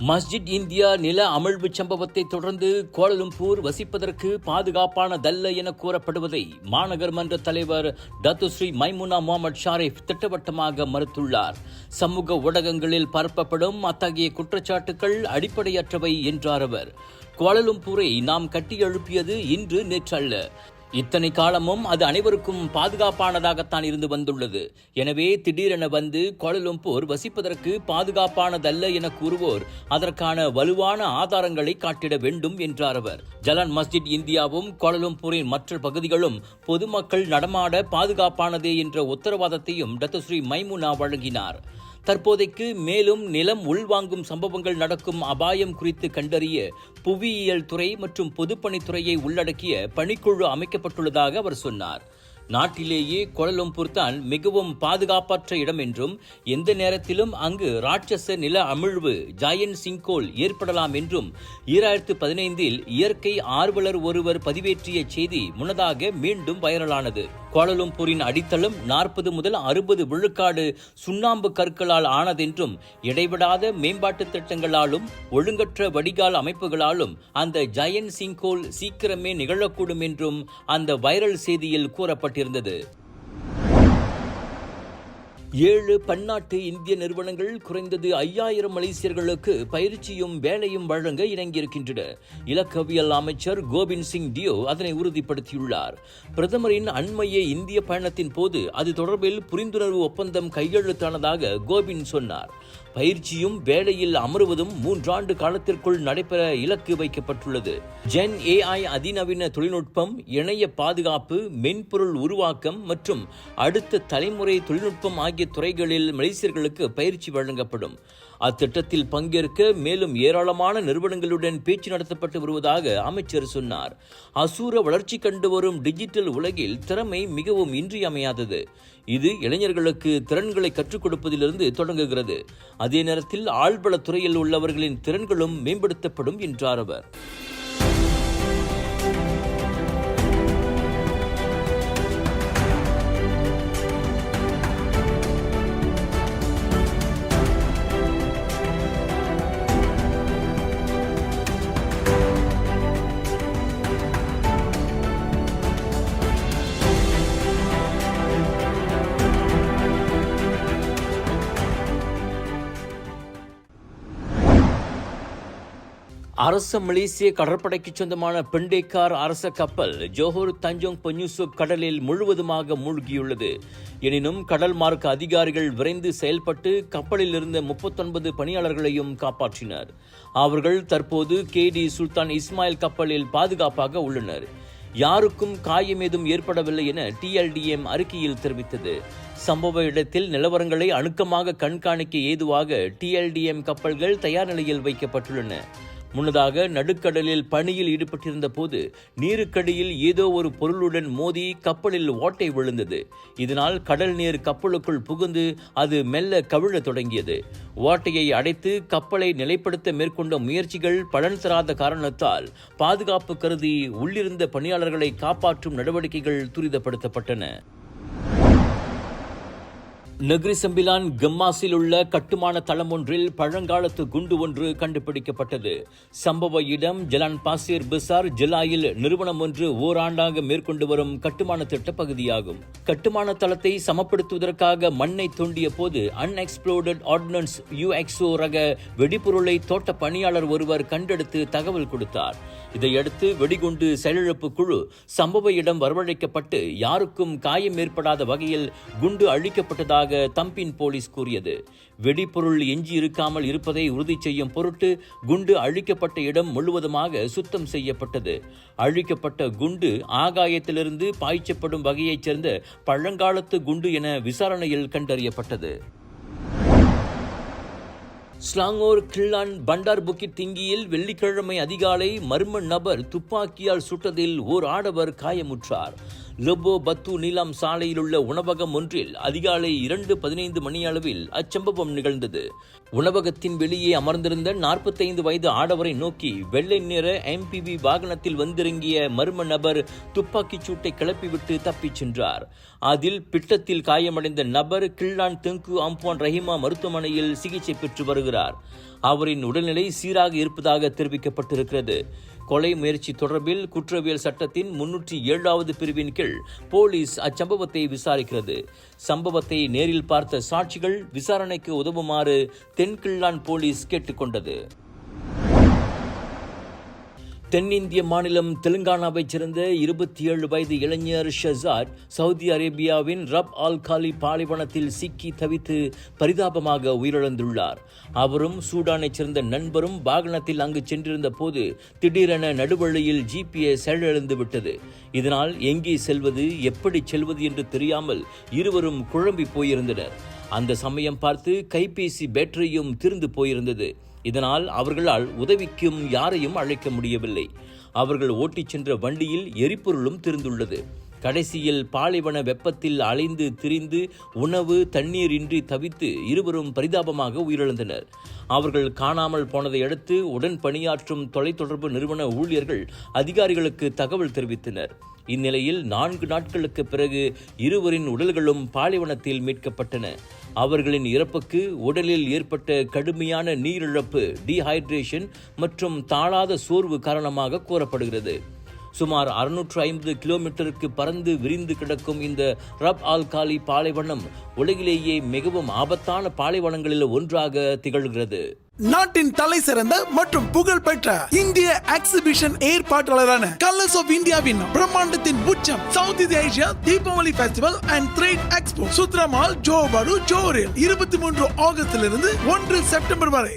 மஸ்ஜித் India நில அமிழ்வு சம்பவத்தை தொடர்ந்து கோலாலம்பூர் வசிப்பதற்கு பாதுகாப்பானதல்ல என கூறப்படுவதை மாநகர் மன்ற தலைவர் டத்துஸ்ரீ மைமுனா முகமது ஷாரிஃப் திட்டவட்டமாக மறுத்துள்ளார். சமூக ஊடகங்களில் பரப்பப்படும் அத்தகைய குற்றச்சாட்டுகள் அடிப்படையற்றவை என்றார் அவர். கோலாலம்பூரை நாம் கட்டியெழுப்பியது இன்று நேற்றல்ல. இத்தனை காலமும் அது அனைவருக்கும் பாதுகாப்பானதாகத்தான் இருந்து வந்துள்ளது. எனவே திடீரென வந்து கோலாலம்பூர் வசிப்பதற்கு பாதுகாப்பானதல்ல என கூறுவோர் அதற்கான வலுவான ஆதாரங்களை காட்டிட வேண்டும் என்றார் அவர். ஜலான் மஸ்ஜித் இந்தியாவும் கோலாலம்பூரின் மற்ற பகுதிகளும் பொதுமக்கள் நடமாட பாதுகாப்பானதே என்ற உத்தரவாதத்தையும் டத்துஸ்ரீ மைமுனா வழங்கினார். தற்போதைக்கு மேலும் நிலம் உள்வாங்கும் சம்பவங்கள் நடக்கும் அபாயம் குறித்து கண்டறிய புவியியல் துறை மற்றும் பொதுப்பணித்துறையை உள்ளடக்கிய பணிக்குழு அமைக்கப்பட்டுள்ளதாக அவர் சொன்னார். நாட்டிலேயே கோலாலம்பூர் தான் மிகவும் பாதுகாப்பற்ற இடம் என்றும் எந்த நேரத்திலும் அங்கு ராட்சச நில அமிழ்வு ஜாயன்ட் சிங்கோல் ஏற்படலாம் என்றும் 2015 இயற்கை ஆர்வலர் ஒருவர் பதிவேற்றிய செய்தி முன்னதாக மீண்டும் வைரலானது. கோலாலம்பூரின் அடித்தளம் 40 முதல் 60 விழுக்காடு சுண்ணாம்பு கற்களால் ஆனதென்றும் இடைவிடாத மேம்பாட்டு திட்டங்களாலும் ஒழுங்கற்ற வடிகால் அமைப்புகளாலும் அந்த ஜாயன்ட் சிங்கோல் சீக்கிரமே நிகழக்கூடும் என்றும் அந்த வைரல் செய்தியில் கூறப்பட்டிருந்தது. 7 பன்னாட்டு இந்திய நிறுவனங்கள் குறைந்தது 5000 மலேசியர்களுக்கு பயிற்சியும் வேலையும் வழங்க இணங்கியிருக்கின்றன. இலக்கவியல் அமைச்சர் கோபிந்த் சிங் டியோ அதனை உறுதிப்படுத்தியுள்ளார். பிரதமரின் அண்மைய இந்திய பயணத்தின் போது அது தொடர்பில் புரிந்துணர்வு ஒப்பந்தம் கையெழுத்தானதாக கோபிந்த் சொன்னார். பயிற்சியும் வேலையில் அமருவதும் 3 ஆண்டு காலத்திற்குள் நடைபெற இலக்கு வைக்கப்பட்டுள்ளது. ஜென் AI அதிநவீன தொழில்நுட்பம், இணைய பாதுகாப்பு, மென்பொருள் உருவாக்கம் மற்றும் அடுத்த தலைமுறை தொழில்நுட்பம் ஆகிய துறைகளில் மலேசியர்களுக்கு பயிற்சி வழங்கப்படும். அத்திட்டத்தில் பங்கேற்க மேலும் ஏராளமான நிறுவனங்களுடன் பேச்சு நடத்தப்பட்டு வருவதாக அமைச்சர் சொன்னார். அசூர வளர்ச்சி கண்டு வரும் டிஜிட்டல் உலகில் திறமை மிகவும் இன்றியமையாதது. இது இளைஞர்களுக்கு திறன்களை கற்றுக் கொடுப்பதிலிருந்து தொடங்குகிறது. அதே நேரத்தில் ஆழ்வள துறையில் உள்ளவர்களின் திறன்களும் மேம்படுத்தப்படும் என்றார் அவர். அரச மலேசிய கடற்படைக்கு சொந்தமான பெண்டேக்கார் அரச கப்பல் ஜோஹர் தஞ்சோங் பென்யூசுப் கடலில் முழுவதுமாக மூழ்கியுள்ளது. எனினும் கடல் மார்க்க அதிகாரிகள் விரைந்து செயல்பட்டு கப்பலில் இருந்த 39 பணியாளர்களையும் காப்பாற்றினர். அவர்கள் தற்போது KD சுல்தான் இஸ்மாயில் கப்பலில் பாதுகாப்பாக உள்ளனர். யாருக்கும் காயம் ஏதும் ஏற்படவில்லை என TLDM அறிக்கையில் தெரிவித்தது. சம்பவ இடத்தில் நிலவரங்களை அணுக்கமாக கண்காணிக்க ஏதுவாக TLDM கப்பல்கள் தயார் நிலையில் வைக்கப்பட்டுள்ளன. முன்னதாக நடுக்கடலில் பணியில் ஈடுபட்டிருந்த போது நீருக்கடியில் ஏதோ ஒரு பொருளுடன் மோதி கப்பலில் ஓட்டை விழுந்தது. இதனால் கடல் நீர் கப்பலுக்குள் புகுந்து அது மெல்ல கவிழ தொடங்கியது. ஓட்டையை அடைத்து கப்பலை நிலைப்படுத்த மேற்கொண்ட முயற்சிகள் பலன் தராத காரணத்தால் பாதுகாப்பு கருதி உள்ளிருந்த பணியாளர்களை காப்பாற்றும் நடவடிக்கைகள் துரிதப்படுத்தப்பட்டன. நெகிரி செம்பிலான் கம்மாஸில் உள்ள கட்டுமான தளம் ஒன்றில் பழங்காலத்து குண்டு ஒன்று கண்டுபிடிக்கப்பட்டது. சம்பவ இடம் ஜலான் பாசிர் பசார் ஜலாயில் நிறுவனம் ஒன்று ஓராண்டாக மேற்கொண்டு வரும் கட்டுமான திட்ட பகுதியாகும். கட்டுமான தளத்தை சமப்படுத்துவதற்காக மண்ணை தோண்டிய போது அன்எக்ஸ்ப்ளோர்டட் ஆர்டினன்ஸ் UXO ரக வெடிபொருளை தோட்ட பணியாளர் ஒருவர் கண்டெடுத்து தகவல் கொடுத்தார். இதையடுத்து வெடிகுண்டு செயலிழப்பு குழு சம்பவ இடம் வரவழைக்கப்பட்டு யாருக்கும் காயம் ஏற்படாத வகையில் குண்டு அழிக்கப்பட்டதாக தம்பின் போலீஸ் கூறியது. வெடிபொருள் எஞ்சி இருக்காமல் இருப்பதை உறுதி செய்யும் பொருட்டு குண்டு அழிக்கப்பட்ட இடம் முழுவதுமாக சுத்தம் செய்யப்பட்டது. அழிக்கப்பட்ட குண்டு ஆகாயத்திலிருந்து பாய்ச்சப்படும் வகையைச் சேர்ந்த பழங்காலத்து குண்டு என விசாரணையில் கண்டறியப்பட்டது. ஸ்லாங்கோர் கிள்ளான் பண்டார் புக்கிட் திங்கியில் வெள்ளிக்கிழமை அதிகாலை மர்ம நபர் துப்பாக்கியால் சுட்டதில் ஓர் ஆடவர் காயமுற்றார். லெபோ பத்து நீலாம் சாலையில் உள்ள உணவகம் ஒன்றில் அதிகாலை 2:15 மணியளவில் அச்சம்பவம் நிகழ்ந்தது. உணவகத்தின் வெளியே அமர்ந்திருந்த 45 வயது ஆடவரை நோக்கி வெள்ளை நிற MPV வாகனத்தில் வந்திறங்கிய மர்ம நபர் துப்பாக்கிச் சூட்டை கிளப்பிவிட்டு தப்பிச் சென்றார். அதில் பிட்டத்தில் காயமடைந்த நபர் கிள்ளான் தெங்கு அம்பான் ரஹிமா மருத்துவமனையில் சிகிச்சை பெற்று வருகிறார். அவரின் உடல்நிலை சீராக இருப்பதாக தெரிவிக்கப்பட்டிருக்கிறது. கொலை முயற்சி தொடர்பில் குற்றவியல் சட்டத்தின் 307வது பிரிவின் கீழ் போலீஸ் அச்சம்பவத்தை விசாரிக்கிறது. சம்பவத்தை நேரில் பார்த்த சாட்சிகள் விசாரணைக்கு உதவுமாறு தென்கிள்ளான் போலீஸ் கேட்டுக்கொண்டது. தென்னிந்திய மாநிலம் தெலுங்கானாவைச் சேர்ந்த 27 வயது இளைஞர் ஷஹாத் சவுதி அரேபியாவின் ரப் அல் காலி பாலைவனத்தில் சிக்கி தவித்து பரிதாபமாக உயிரிழந்துள்ளார். அவரும் சூடானைச் சேர்ந்த நண்பரும் வாகனத்தில் அங்கு சென்றிருந்த போது திடீரென நடுவழியில் GPS செயலிழந்து விட்டது. இதனால் எங்கே செல்வது, எப்படி செல்வது என்று தெரியாமல் இருவரும் குழம்பி போயிருந்தனர். அந்த சமயம் பார்த்து கைபேசி பேட்டரியும் தீர்ந்து போயிருந்தது. இதனால் அவர்களால் உதவிக்கும் யாரையும் அழைக்க முடியவில்லை. அவர்கள் ஓட்டிச் சென்ற வண்டியில் எரிபொருளும் தீர்ந்துள்ளது. கடைசியில் பாலைவன வெப்பத்தில் அலைந்து திரிந்து உணவு தண்ணீர் இன்றி தவித்து இருவரும் பரிதாபமாக உயிரிழந்தனர். அவர்கள் காணாமல் போனதை அடுத்து உடன் பணியாற்றும் தொலைத்தொடர்பு நிறுவன ஊழியர்கள் அதிகாரிகளுக்கு தகவல் தெரிவித்தனர். இந்நிலையில் 4 நாட்களுக்கு பிறகு இருவரின் உடல்களும் பாலைவனத்தில் மீட்கப்பட்டன. அவர்களின் இறப்புக்கு உடலில் ஏற்பட்ட கடுமையான நீரிழப்பு, டீஹைட்ரேஷன் மற்றும் தாழாத சோர்வு காரணமாக கூறப்படுகிறது. சுமார் 650 கிலோமீட்டருக்கு பறந்து விரிந்து கிடக்கும் இந்த ரப் அல் காலி பாலைவனம் உலகிலேயே மிகவும் ஆபத்தான பாலைவனங்களில் ஒன்றாக திகழ்கிறது. நாட்டின் தலை சிறந்த மற்றும் புகழ்பெற்ற இந்திய எக்ஸிபிஷன் ஏற்பாட்டாளரான கலர்ஸ் ஆஃப் இந்தியாவின் பிரம்மாண்டத்தின் உச்சம் South Asia Deepavali festival and trade expo சுத்ரமால் ஜோபாடு ஜோரில் 23 ஆகஸ்டிலிருந்து 1 செப்டம்பர் வரை